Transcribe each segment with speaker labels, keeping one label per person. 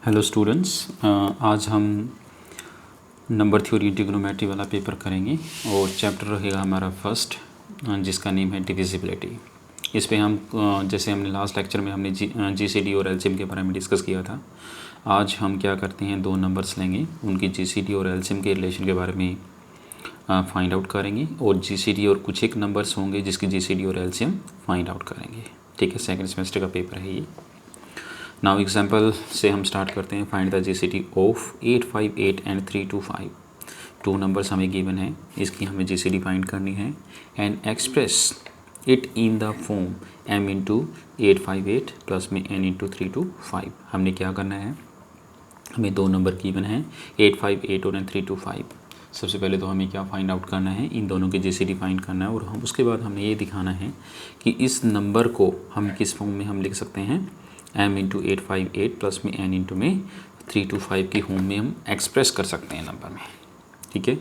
Speaker 1: Hello students, आज हम number theory trigonometry वाला पेपर करेंगे और चैप्टर रहेगा हमारा फर्स्ट, जिसका नेम है डिविजिबिलिटी। इस पे हम जैसे हमने लास्ट लेक्चर में हमने जीसीडी और एलसीएम के बारे में डिस्कस किया था। आज हम क्या करते हैं, दो नंबर्स लेंगे, उनकी जीसीडी और एलसीएम के रिलेशन के बारे में फाइंड आउट करेंगे और जीसीडी और कुछ एक नंबर्स होंगे जिसकी जीसीडी और एलसीएम फाइंड आउट करेंगे। ठीक है, सेकेंड सेमेस्टर का पेपर है ये। नाउ एग्जाम्पल से हम स्टार्ट करते हैं। Find the GCD of 858 and 325। Two numbers हमें गिवन है, इसकी हमें जीसीडी फाइंड करनी है and express it in the form m into 858 plus में n इंटू 325। हमने क्या करना है, हमें दो नंबर गिवन है 858 और 325। सबसे पहले तो हमें क्या फाइंड आउट करना है, इन दोनों के जीसीडी फाइंड करना है और हम उसके बाद हमें ये दिखाना है कि इस नंबर को हम किस फॉर्म में हम लिख सकते हैं, m इंटू 858 प्लस में n इंटू में 325 की होम में हम एक्सप्रेस कर सकते हैं नंबर में। ठीक है,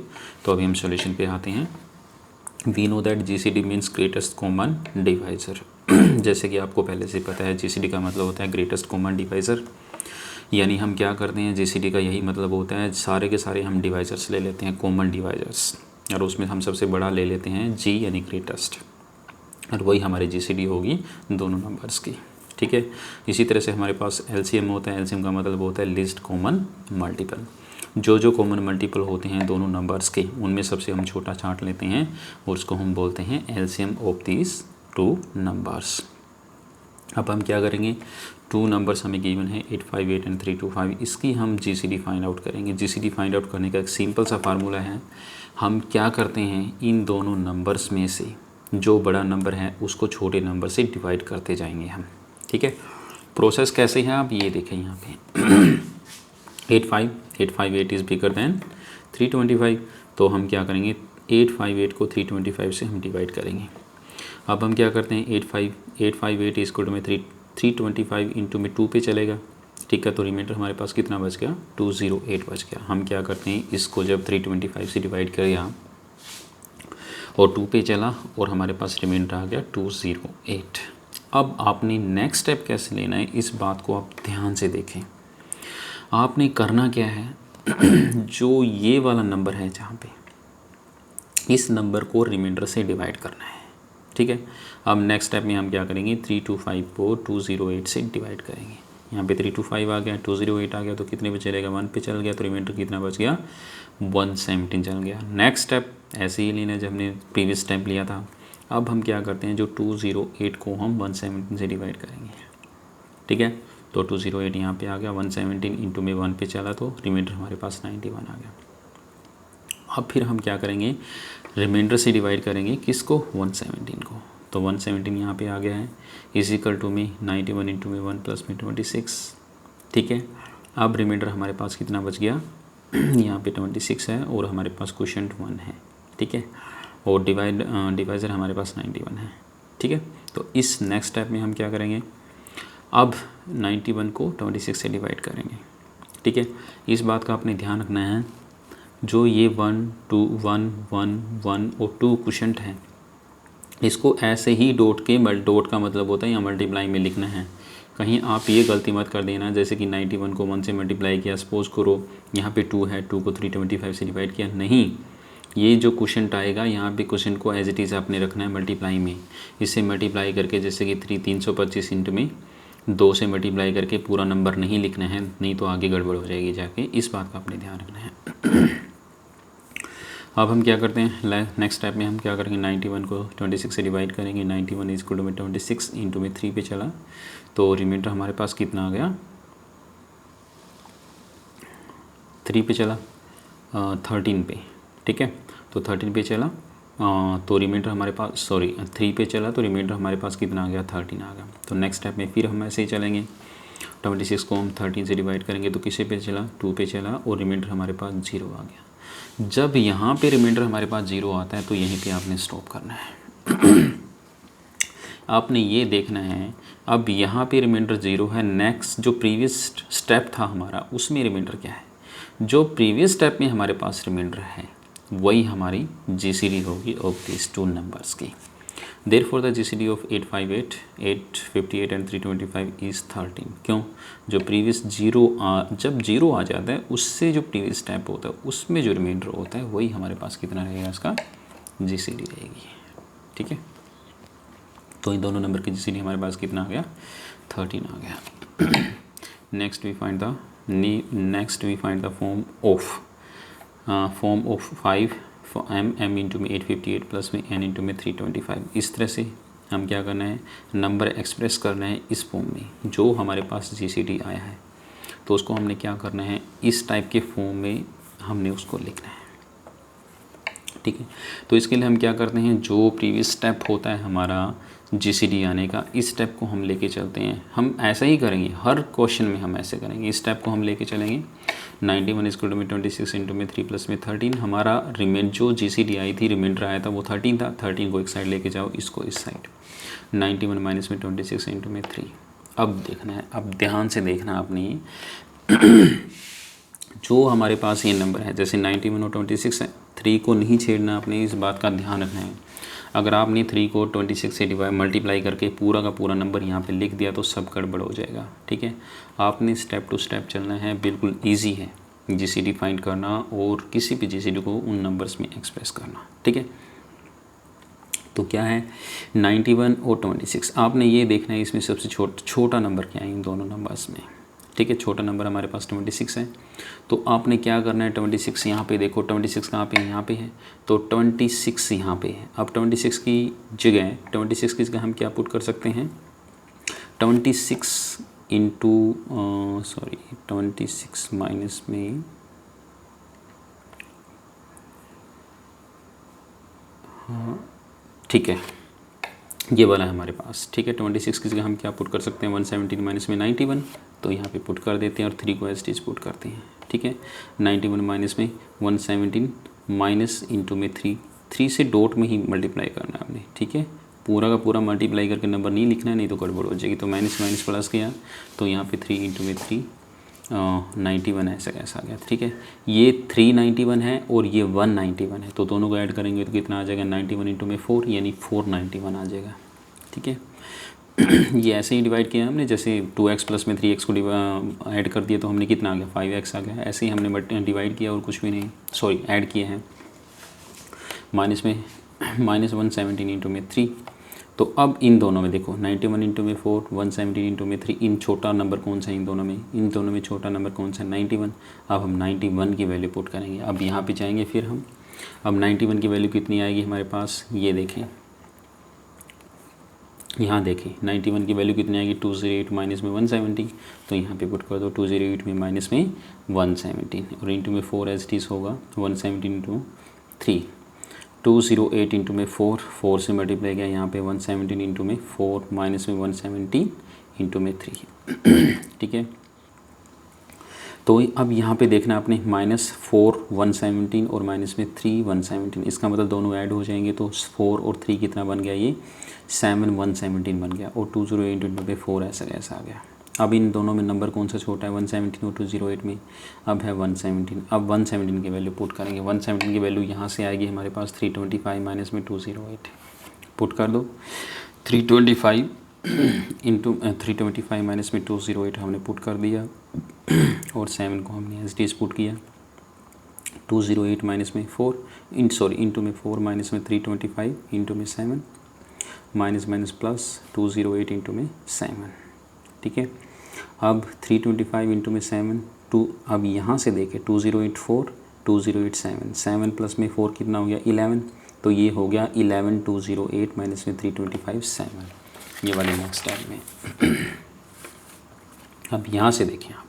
Speaker 1: तो अभी हम सॉल्यूशन पे आते हैं। We know that GCD means greatest common divisor. जैसे कि आपको पहले से पता है, जीसीडी का मतलब होता है ग्रेटेस्ट कॉमन डिवाइज़र। यानी हम क्या करते हैं, जीसीडी का यही मतलब होता है, सारे के सारे हम डिवाइज़र्स ले लेते हैं, कॉमन डिवाइज़र्स, और उसमें हम सबसे बड़ा ले लेते हैं जी यानी ग्रेटेस्ट, और वही हमारी जीसीडी होगी दोनों नंबर्स की। ठीक है, इसी तरह से हमारे पास एलसीएम होता है। एलसीएम का मतलब होता है लिस्ट कॉमन मल्टीपल। जो कॉमन मल्टीपल होते हैं दोनों नंबर्स के, उनमें सबसे हम छोटा छांट लेते हैं और उसको हम बोलते हैं LCM of these two numbers. अब हम क्या करेंगे, टू नंबर्स हमें गिवन है 858 एंड 325, इसकी हम जीसीडी फाइंड आउट करेंगे। जीसीडी फाइंड आउट करने का एक सिंपल सा फार्मूला है, हम क्या करते हैं, इन दोनों नंबर्स में से जो बड़ा नंबर है उसको छोटे नंबर से डिवाइड करते जाएंगे हम। ठीक है, प्रोसेस कैसे है आप ये देखें यहाँ पे 858 इज़ बिगर दैन 325, तो हम क्या करेंगे, 858 को 325 से हम डिवाइड करेंगे। अब हम क्या करते हैं, 858 इसको में 325 इंटू में 2 पे चलेगा। ठीक है, तो रिमाइंडर हमारे पास कितना बच गया, 208 बच गया। हम क्या करते हैं, इसको जब 325 से डिवाइड किया और 2 पे चला और हमारे पास रिमाइंडर आ गया 208। अब आपने नेक्स्ट स्टेप कैसे लेना है, इस बात को आप ध्यान से देखें। आपने करना क्या है जो ये वाला नंबर है, जहाँ पे इस नंबर को रिमाइंडर से डिवाइड करना है। ठीक है, अब नेक्स्ट स्टेप में हम क्या करेंगे, 325 को 208 से डिवाइड करेंगे। यहाँ पे 325 आ गया, 208 आ गया, तो कितने पे चलेगा, 1 पे चल गया, तो रिमाइंडर कितना बच गया, 117 चल गया। नेक्स्ट स्टेप ऐसे ही लेना जब हमने प्रीवियस स्टेप लिया था। अब हम क्या करते हैं, जो 208 को हम 117 से डिवाइड करेंगे। ठीक है, तो 208 यहाँ पे आ गया, 117 इंटू में 1 पे चला तो रिमाइंडर हमारे पास 91 आ गया। अब फिर हम क्या करेंगे, रिमाइंडर से डिवाइड करेंगे किसको, 117 को, तो 117 यहाँ पे आ गया है, इजिकल टू में 91 इंटू में 1 प्लस में 26। ठीक है, अब रिमाइंडर हमारे पास कितना बच गया, यहाँ पे 26 है और हमारे पास क्वोशिएंट 1 है। ठीक है, और डिवाइज़र हमारे पास 91 है। ठीक है, तो इस नेक्स्ट स्टेप में हम क्या करेंगे, अब 91 को 26 से डिवाइड करेंगे। ठीक है, इस बात का आपने ध्यान रखना है, जो ये 1 2 1 1 1 और 2 क्वोशिएंट हैं, इसको ऐसे ही डॉट का मतलब होता है या मल्टीप्लाई में लिखना है। कहीं आप ये गलती मत कर देना, जैसे कि 91 को 1 से मल्टीप्लाई किया, सपोज़ करो यहाँ पे 2 है, 2 को 325 से डिवाइड किया, नहीं, ये जो क्वोशिएंट आएगा यहाँ पे क्वोशिएंट को एज इट इज़ आपने रखना है मल्टीप्लाई में। इससे मल्टीप्लाई करके, जैसे कि 325 इंटू में 2 से मल्टीप्लाई करके पूरा नंबर नहीं लिखना है, नहीं तो आगे गड़बड़ हो जाएगी जाके, इस बात का आपने ध्यान रखना है। अब हम क्या करते हैं, नेक्स्ट स्टेप में हम क्या करेंगे, 91 को 26 से डिवाइड करेंगे। 91 इज इक्वल टू में 26 इंटू में 3 पे चला, तो रिमाइंडर हमारे पास कितना आ गया, 3 पे चला, 13 पे। ठीक है, तो 13 पे चला, तो रिमाइंडर हमारे पास 3 पे चला, तो रिमाइंडर हमारे पास कितना आ गया, 13 आ गया। तो नेक्स्ट स्टेप में फिर हम ऐसे ही चलेंगे, 26 को हम 13 से डिवाइड करेंगे, तो किसे पे चला, 2 पे चला और रिमाइंडर हमारे पास 0 आ गया। जब यहाँ पे रिमाइंडर हमारे पास 0 आता है तो यहीं पे आपने स्टॉप करना है। आपने ये देखना है, अब यहाँ पे रिमाइंडर 0 है, नेक्स्ट जो प्रीवियस स्टेप था हमारा उसमें रिमाइंडर क्या है, जो प्रीवियस स्टेप में हमारे पास रिमाइंडर है वही हमारी जीसीडी होगी ऑफ दिस टू नंबर्स की। Therefore the GCD of 858, 858 and 325 is 13। क्यों? जो प्रीवियस जब जीरो आ जाता है उससे जो प्रीवियस स्टेप होता है उसमें जो रिमाइंडर होता है वही हमारे पास कितना रहेगा, इसका GCD रहेगी। ठीक है, तो इन दोनों नंबर की GCD हमारे पास कितना आ गया, 13 आ गया। Next we find the form of 5 m into में 858 प्लस में n इंटू में 325। इस तरह से हम क्या करना है, नंबर एक्सप्रेस करना है इस फॉर्म में जो हमारे पास GCD आया है, तो उसको हमने क्या करना है, इस टाइप के फॉर्म में हमने उसको लिखना है। ठीक है, तो इसके लिए हम क्या करते हैं, जो प्रीवियस स्टेप होता है हमारा GCD आने का, इस स्टेप को हम लेके चलते हैं। हम ऐसा ही करेंगे, हर क्वेश्चन में हम ऐसे करेंगे, इस स्टेप को हम लेके चलेंगे। 91 इक्वल टू में 26 इंटू में 3 प्लस में 13। हमारा रिमाइंडर जो GCD आई थी, रिमाइंडर आया था वो 13 था। 13 को एक साइड लेके जाओ, इसको इस साइड। 91 माइनस में 26 इंटू में 3। अब देखना है, अब ध्यान से देखना आपने जो हमारे पास ये नंबर है, जैसे 91 और 26 है, 3 को नहीं छेड़ना आपने, इस बात का ध्यान रखना है। अगर आपने 3 को 26 से मल्टीप्लाई करके पूरा का पूरा नंबर यहाँ पे लिख दिया तो सब गड़बड़ हो जाएगा। ठीक है, आपने स्टेप टू स्टेप चलना है, बिल्कुल इजी है GCD फाइंड करना और किसी भी GCD को उन नंबर्स में एक्सप्रेस करना। ठीक है, तो क्या है 91 और 26, आपने ये देखना है इसमें सबसे छोटा नंबर क्या है इन दोनों नंबर्स में। ठीक है, छोटा नंबर हमारे पास 26 है, तो आपने क्या करना है, 26 यहाँ पे देखो, 26 कहाँ पे है, यहाँ पे है, तो 26 यहाँ पे है। अब 26 की जगह हम क्या पुट कर सकते हैं, 26 इंटू 26 माइनस में, हाँ ठीक है, ये वाला है हमारे पास। ठीक है, 26 की जगह हम क्या पुट कर सकते हैं, 117 माइनस में 91, तो यहाँ पे पुट कर देते हैं और 3 को एज इट इज पुट करते हैं। ठीक है, 91 माइनस में 117 माइनस इंटू में 3 से डॉट में ही मल्टीप्लाई करना है आपने। ठीक है, पूरा का पूरा मल्टीप्लाई करके नंबर नहीं लिखना है, नहीं तो गड़बड़ हो जाएगी। तो माइनस माइनस प्लस गया, तो यहाँ पे 3 इंटू में 3 91 ऐसा कैसा आ गया। ठीक है, ये 391 है और ये 191 है, तो दोनों को ऐड करेंगे तो कितना आ जाएगा, 91 इंटू में 4 यानी 491 आ जाएगा। ठीक है, ये ऐसे ही डिवाइड किया हमने, जैसे 2x प्लस में 3x को ऐड कर दिया तो हमने कितना आ गया, 5x आ गया। ऐसे ही हमने डिवाइड किया और कुछ भी नहीं, ऐड किए हैं। माइनस में -117 इंटू में 3। तो अब इन दोनों में देखो, 91 इंटू में 4, 117 इंटू में 3, इन छोटा नंबर कौन सा है इन दोनों में छोटा नंबर कौन सा है, 91। अब हम 91 की वैल्यू पुट करेंगे। अब यहाँ पे जाएंगे फिर हम, अब 91 की वैल्यू कितनी आएगी हमारे पास, ये देखें, यहाँ देखें 91 की वैल्यू कितनी आएगी, 208 माइनस में 170, तो यहाँ पे पुट कर दो 208 में माइनस में 117 और इंटू में 4 एज इट इज होगा, 117 इंटू 3, 208 इंटू में 4 से मल्टीप्लाई किया, यहाँ पे 117 इंटू में 4 माइनस में 170 इंटू में 3। ठीक है, तो अब यहाँ पे देखना आपने -4 117 और माइनस में 3 117, इसका मतलब दोनों ऐड हो जाएंगे तो 4 और 3 कितना बन गया, ये 7 117 बन गया, और 208 इंटू में 4 ऐसा कैसा आ गया। अब इन दोनों में नंबर कौन सा छोटा है, 117 और 208 में, अब है 117। अब 117 की वैल्यू पुट करेंगे, 117 की वैल्यू यहाँ से आएगी हमारे पास 325 माइनस में 208, पुट कर दो 325 इंटू 325 माइनस में 208 हमने पुट कर दिया और 7 को हमने एज इट इज पुट किया, 208 माइनस में 4 इंटू में 4 माइनस में 325 इंटू में 7 माइनस माइनस प्लस 208 इंटू में 7। ठीक है, अब 325 इंटू में 7 2, अब यहाँ से देखें 208 4 208 7, 7 प्लस में 4 कितना हो गया 11, तो ये हो गया 11 208 माइनस में 325 7, ये वाले नेक्स्ट स्टेप में। अब यहाँ से देखें आप,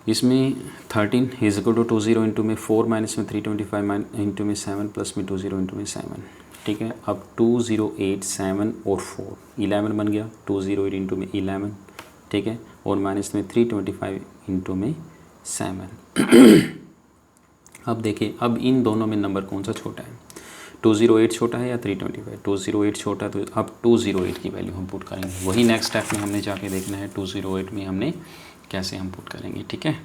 Speaker 1: इसमें 13 इज इक्वल टू 20 इंटू में 4 माइनस में 325 इंटू में 7 प्लस में 20 इंटू में 7। ठीक है, अब 208 7 और 4 11 बन गया, 208 इंटू में 11। ठीक है, और माइनस में 325 इंटू में 7। अब देखिए, अब इन दोनों में नंबर कौन सा छोटा है, 208 छोटा है या 325, 208 छोटा, तो अब 208 की वैल्यू हम पुट करेंगे। वही नेक्स्ट स्टेप में हमने जाके देखना है 208 में हमने कैसे हम पुट करेंगे। ठीक है,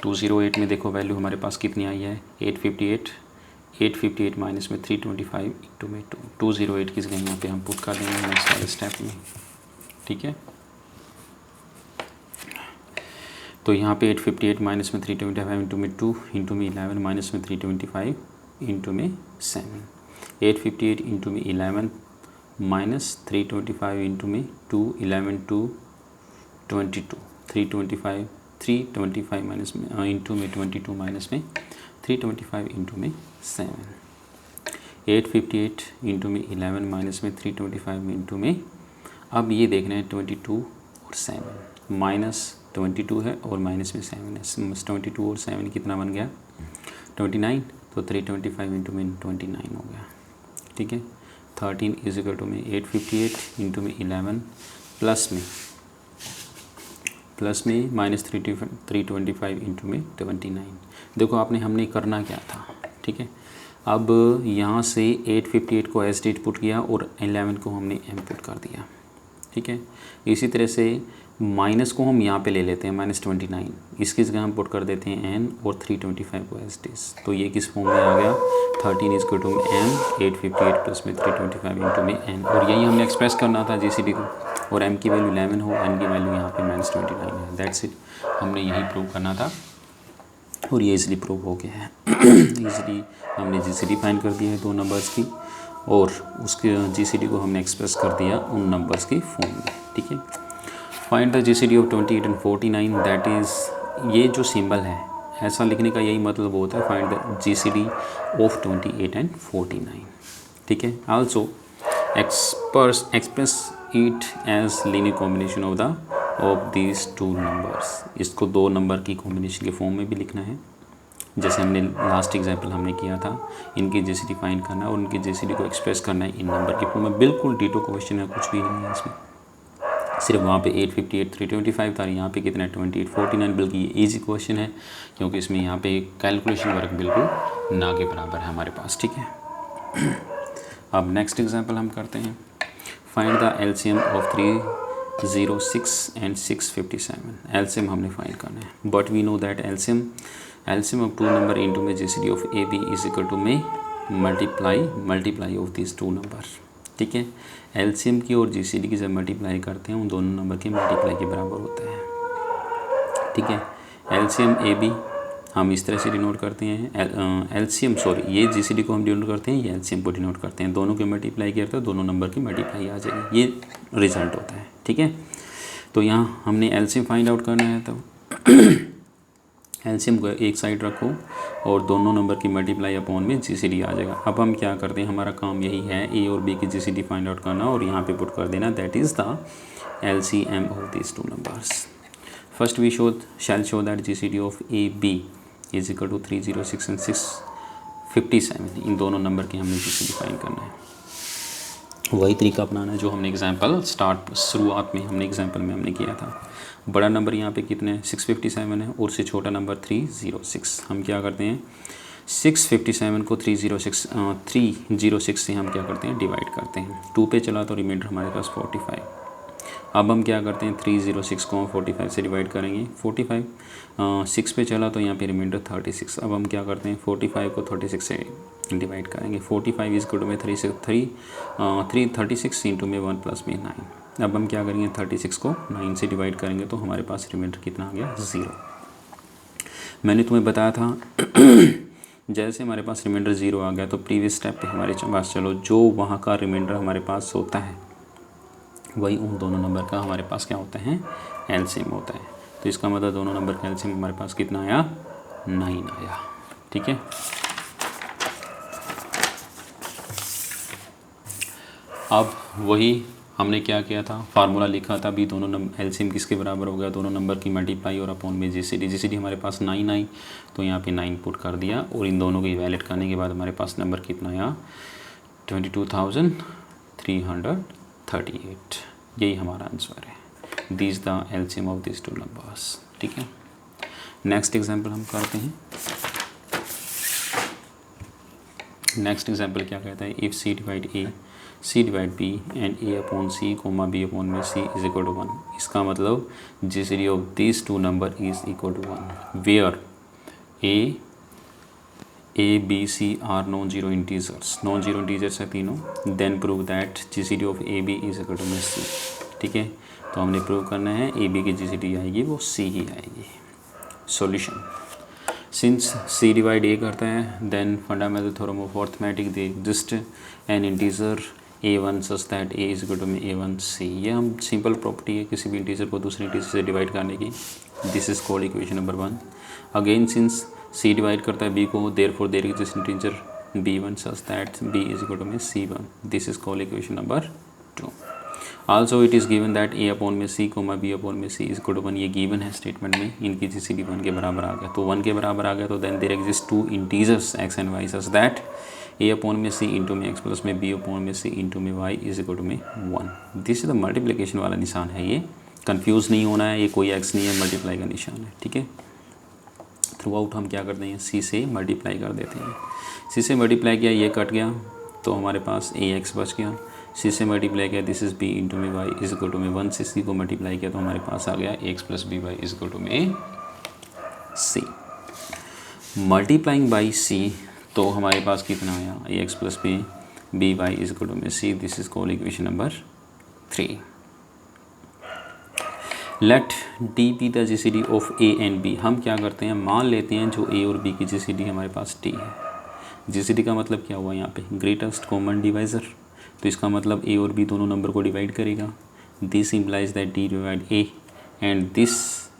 Speaker 1: 208 में देखो वैल्यू हमारे पास कितनी आई है, 858 858 माइनस में 325 इंटू में 208 की जगह यहाँ पे हम पुट कर देंगे नेक्स्ट वाले स्टेप में, ठीक है। तो यहाँ पे 858 माइनस में 325 इंटू में 2 इंटू में 11 माइनस में 325 इंटू में 7, 858 इंटू में 11 माइनस 325 इंटू में 2, 11 2 22, 325 माइनस में इंटू में 22 माइनस में 325 इंटू में 7, 858 इंटू में 11 माइनस में 325 इंटू में, अब ये देखना है 22 और 7, माइनस 22 है और माइनस में 7 है, 22 और 7 कितना बन गया 29, तो 325 इंटू में 29 हो गया, ठीक है। 13 इज इक्वल टू में 858 इंटू में 11 प्लस में माइनस 325 इंटू में 29। देखो आपने हमने करना क्या था, ठीक है। अब यहाँ से 858 को एज डेट पुट किया और 11 को हमने एम पुट कर दिया, ठीक है। इसी तरह से माइनस को हम यहाँ पे ले लेते हैं -29, इसकी जगह हम पुट कर देते हैं एन और 325 को एज डेस, तो ये किस फॉर्म में आ गया 13 is equal to M 858 plus में 325 इंटू में एन, और यही हमने एक्सप्रेस करना था जीसीडी को, और एम की वैल्यू 11 हो, एन की वैल्यू यहाँ पे -29 है, दैट्स इट। हमने यही प्रूव करना था और ये इजीली प्रूव हो गया है। इजीली हमने जीसीडी फाइंड कर दिया है दो नंबर्स की, और उसके जीसीडी को हमने एक्सप्रेस कर दिया उन नंबर्स की फॉर्म में, ठीक है। Find the GCD of 28 and 49, that is ये जो सिंबल है ऐसा लिखने का यही मतलब होता है find the GCD of 28 and 49, ठीक है। Also express it as linear combination of these two numbers, इसको दो नंबर की कॉम्बिनेशन के फॉर्म में भी लिखना है, जैसे हमने लास्ट एग्जाम्पल हमने किया था, इनकी जीसीडी फाइंड करना है और उनकी जीसीडी को एक्सप्रेस करना है इन नंबर के फॉर्म में, बिल्कुल डिटो क्वेश्चन है, कुछ भी नहीं है इसमें, सिर्फ वहाँ पे 858 325 था, यहाँ पे कितना है 28 49, बल्कि ये ईजी क्वेश्चन है क्योंकि इसमें यहाँ पे कैलकुलेशन वर्क बिल्कुल ना के बराबर है हमारे पास, ठीक है। अब नेक्स्ट एग्जाम्पल हम करते हैं, find the LCM of 306 and 657, LCM हमने फाइंड करना है, but we know that LCM of two number into में GCD of A B is equal to में multiply of this two number, ठीक है। एलसीएम की और जीसीडी की जब मल्टीप्लाई करते हैं उन दोनों नंबर के मल्टीप्लाई के बराबर होता है, ठीक है। एलसीएम ए बी हम इस तरह से डिनोट करते हैं, एलसीएम सॉरी ये जीसीडी को हम डिनोट करते हैं, ये एलसीएम को डिनोट करते हैं, दोनों के मल्टीप्लाई किया तो दोनों नंबर की मल्टीप्लाई आ जाएगी, ये रिजल्ट होता है, ठीक है। तो यहाँ हमने एलसीएम फाइंड आउट करना है, तो एलसीएम को एक साइड रखो और दोनों नंबर की मल्टीप्लाई अपॉन में जीसीडी आ जाएगा। अब हम क्या करते हैं, हमारा काम यही है ए और बी की जीसीडी फाइंड आउट करना और यहाँ पे पुट कर देना, that is the LCM of this two numbers. First we shall show that GCD of A B is equal to 306 and 657, इन दोनों नंबर की हमने जीसीडी फाइंड करना है। वही तरीका अपनाना है जो हमने एग्जाम्पल शुरुआत में हमने एग्जाम्पल में हमने किया था। बड़ा नंबर यहाँ पे कितने 657 है और उससे छोटा नंबर 306। हम क्या करते हैं 657 को 306 से हम क्या करते हैं डिवाइड करते हैं, 2 पे चला तो रिमाइंडर हमारे पास 45। अब हम क्या करते हैं 306 को हम 45 से डिवाइड करेंगे, 45 6 पे चला तो यहाँ पे रिमाइंडर 36। अब हम क्या करते हैं 45 को 36 से डिवाइड करेंगे, 45 इज इक्वल टू में 36 इंटू में 1 प्लस में 9। अब हम क्या करेंगे 36 को 9 से डिवाइड करेंगे तो हमारे पास रिमाइंडर कितना आ गया 0। मैंने तुम्हें बताया था जैसे हमारे पास रिमाइंडर 0 आ गया तो प्रीवियस स्टेप पे हमारे पास चलो जो वहाँ का रिमाइंडर हमारे पास होता है वही उन दोनों नंबर का हमारे पास क्या होता है एलसीएम होता है। तो इसका मतलब दोनों नंबर का एलसीएम हमारे पास कितना आया 9 आया, ठीक है। अब वही हमने क्या किया था फार्मूला लिखा था अभी, दोनों एलसीएम किसके बराबर हो गया दोनों नंबर की मल्टीप्लाई और अपॉन में जीसीडी हमारे पास 9 आई तो यहाँ पे 9 पुट कर दिया और इन दोनों को इवैल्यूएट करने के बाद हमारे पास नंबर कितना आया 22,338। यही हमारा आंसर है, this the LCM of this two numbers, ठीक है। नेक्स्ट एग्जाम्पल हम करते हैं। नेक्स्ट एग्जाम्पल क्या कहता है, if C divide A C divide B and A upon C comma B upon में सी इज इक्वल टू 1। इसका मतलब GCD of this two number is equal to 1 where A B C are non zero integers, non zero integers है तीनों, then prove that GCD of A B is equal to में C. ठीक है, तो हमने prove करना है A B की जीसीडी आएगी वो सी ही आएगी। Solution, since C divide A करता है then fundamental theorem of arithmetic they exist an integer a1 such that a is equal to में a1 c। ये हम सिंपल प्रॉपर्टी है किसी भी इंटीजर को दूसरे इंटीजर से डिवाइड करने की। This is called equation number 1। Again since c divide करता है b को, therefore there exist integer b1 such that b is equal to में c1। This is called equation number 2। Also it is given that a upon में c comma b upon में c is equal to 1। ये given है statement में, इनकी GCD 1 के बराबर आ गया, तो 1 के बराबर आ गया, तो then there exist two integers x and y such that a upon में c इंटू में x प्लस में b अपॉन में c इंटू में y इज इक्वल टू में 1। दिस इज द मल्टीप्लिकेशन वाला निशान है, ये कंफ्यूज नहीं होना है, ये कोई x नहीं है, मल्टीप्लाई का निशान है। ठीक है, थ्रू आउट हम क्या करते हैं, c से मल्टीप्लाई कर देते हैं। c से मल्टीप्लाई किया, ये कट गया तो हमारे पास ax बच गया। c से मल्टीप्लाई किया, दिस इज b इंटू में y इज इक्वल टू में 1 से c को मल्टीप्लाई किया तो हमारे पास आ गया ax plus B Y is equal to में c। मल्टीप्लाइंग बाई c तो हमारे पास कितना आया, ax plus B Y is equal to में c। This is called equation number 3। Let D be the GCD of A and B. हम क्या करते हैं, मान लेते हैं जो a और b की जीसीडी हमारे पास d है। जीसीडी का मतलब क्या हुआ यहाँ पे, ग्रेटेस्ट कॉमन डिवाइज़र, तो इसका मतलब a और b दोनों नंबर को डिवाइड करेगा। This implies that d divide a and this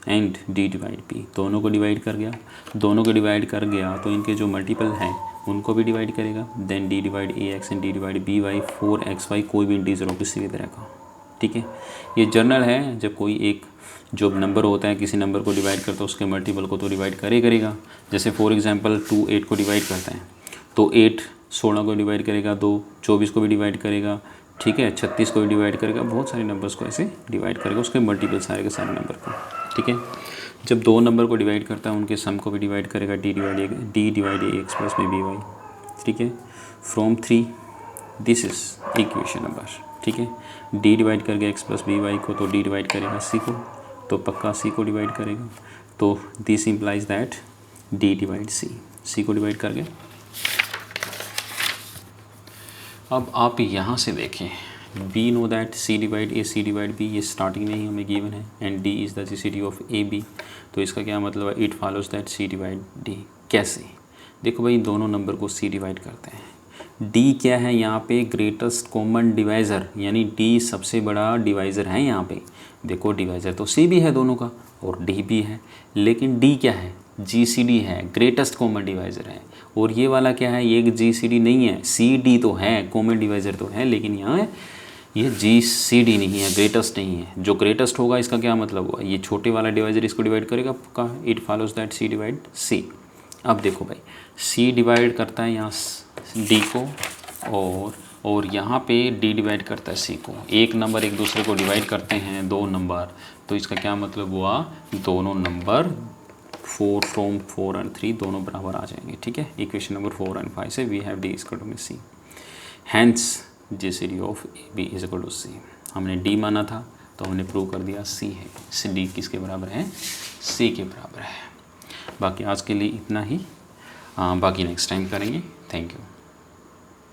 Speaker 1: and d divide b, दोनों को डिवाइड कर गया। दोनों को डिवाइड कर गया तो इनके जो मल्टीपल हैं उनको भी डिवाइड करेगा। Then d divide a x and d divide b y 4xy कोई भी इंटीजर हो किसी भी तरह का। ठीक है, ये जनरल है, जब कोई एक जो नंबर होता है किसी नंबर को डिवाइड करता है उसके मल्टीपल को तो डिवाइड करेगा। जैसे फॉर एग्जांपल 2 8 को डिवाइड करता है तो 8 16 को डिवाइड करेगा, 2 24 को भी डिवाइड करेगा, ठीक है, 36 को भी डिवाइड करेगा, बहुत सारे नंबर्स को ऐसे डिवाइड करेगा, उसके मल्टीपल सारे के सारे नंबर को। ठीक है, जब दो नंबर को डिवाइड करता है उनके सम को भी डिवाइड करेगा, d divide a x plus में बी वाई। ठीक है, from 3 this is equation number. ठीक है, d डिवाइड कर गया x प्लस बी वाई को तो d डिवाइड करेगा c को, तो पक्का c को डिवाइड करेगा, तो this implies that d divide c को डिवाइड कर गया। अब आप यहाँ से देखें, we know that C divide A b, ये स्टार्टिंग में ही हमें गिवन है, and D is the GCD of A B, तो इसका क्या मतलब है, it follows that C divide D. कैसे, देखो भाई दोनों नंबर को सी डिवाइड करते हैं, डी क्या है यहाँ पे, ग्रेटेस्ट कॉमन डिवाइज़र, यानी डी सबसे बड़ा डिवाइज़र है यहाँ पे। देखो डिवाइज़र तो सी भी है दोनों का और डी भी है, लेकिन डी क्या है, जीसीडी है, ग्रेटेस्ट कॉमन डिवाइज़र है। और ये वाला क्या है, ये जीसीडी नहीं है, सी डी तो है, कॉमन डिवाइज़र तो है, लेकिन यहाँ ये जीसीडी नहीं है, ग्रेटेस्ट नहीं है। जो ग्रेटेस्ट होगा इसका क्या मतलब हुआ, ये छोटे वाला डिवाइज़र इसको डिवाइड करेगा पक्का, it follows that C divide c. अब देखो भाई सी डिवाइड करता है यहाँ डी को और यहाँ पे डी डिवाइड करता है सी को। एक नंबर एक दूसरे को डिवाइड करते हैं, दो नंबर, तो इसका क्या मतलब हुआ, दोनों नंबर 4 फ्रॉम 4 एंड 3 दोनों बराबर आ जाएंगे। ठीक है, इक्वेशन नंबर 4 एंड 5 से we have d is equal to में c, hence GCD of A B is equal to c. हमने डी माना था तो हमने प्रूव कर दिया सी है, डी किसके बराबर है, सी के बराबर है। बाकी आज के लिए इतना ही, बाकी नेक्स्ट टाइम करेंगे। Thank you.